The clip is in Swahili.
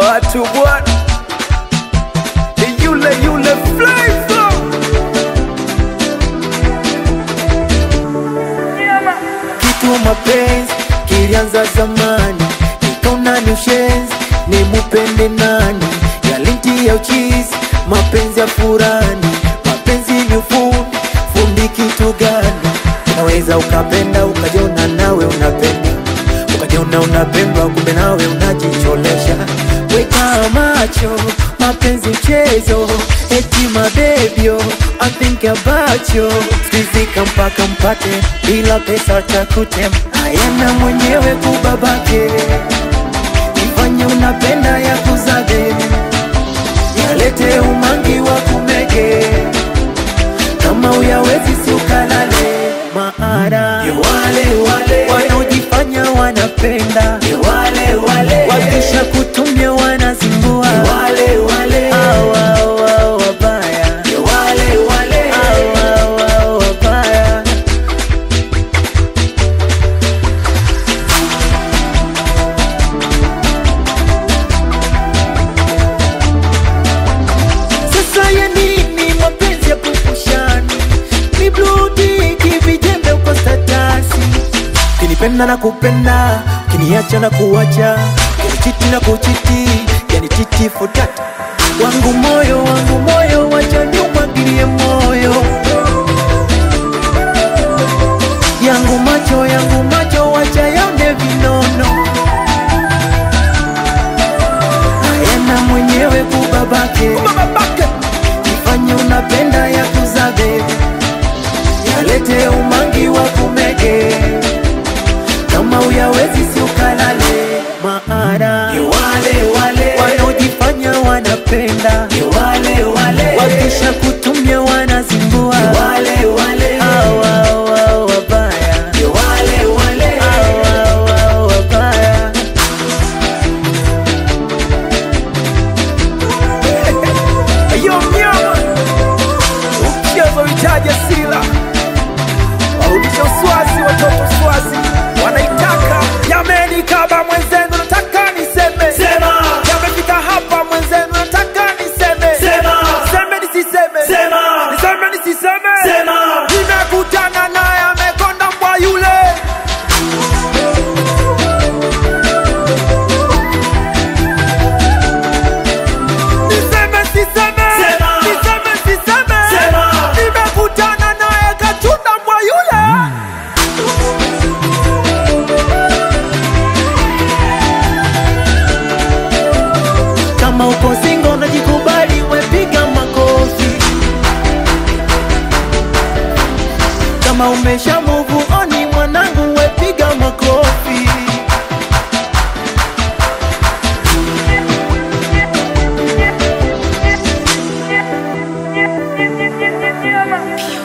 Watu bwana, yule Flavor. Kitu mapenzi kilianza zamani, nikaona ni ushenzi, nimupende nani? Yalinti ya uchizi, mapenzi ya furani, mapenzi ni ufundi, fundi kitu gani? Unaweza ukapenda ukajiona nawe unapenda, ukajiona unapendwa kumbe nawe unajicholesha. Weka macho, mapenzi mchezo, eti mabebyo, I'm thinking about you. Sizika mpaka mpate, bila pesa takutem, hayana mwenyewe kubabake. Ifanye unapenda ya kuzabe, yalete umangi wa kumege. Kama uyawezi si ukalale, maara wale wanaojifanya wanapenda, wale wakisha kutumia wanazingua, wale wabaya, wale wabaya. Sasa ya nini mapenzi ya kupushani, ni bludi kivijembe uko statasi. Kinipenda na kupenda, kiniacha na kuwacha, kinichiti na kuchiti, yani titi futata. Wangu moyo, wacha niumwagilie moyo. Yangu macho, wacha yaone vinono. Hayana mwenyewe kubabake, ifanye unapenda ya kuzabe, yalete umangi wa kumege. Kama uyawezi si ukalale, maara wale wanaojifanya wanapenda, wale wakisha kutumia wanazingua, wale wabaya, wabaya. Ayo mnyama, ukiazo itaja sila, warudisha uswazi, watoto uswazi wanaitaka. Yameni kaba mwenzenu nataka niseme, sema. Yamefika hapa mwenzenu nataka niseme, sema. Seme nisiseme, sema. Niseme nisiseme, sema. Nimekutana naye amekonda mbwa yule. Niseme siseme, sema. Niseme siseme, sema. Nimekutana naye kachunda mbwa yule. Kama uko single unajikubali, wepiga makofi. Kama umesha move on mwanangu, wepiga makofi. Yeah.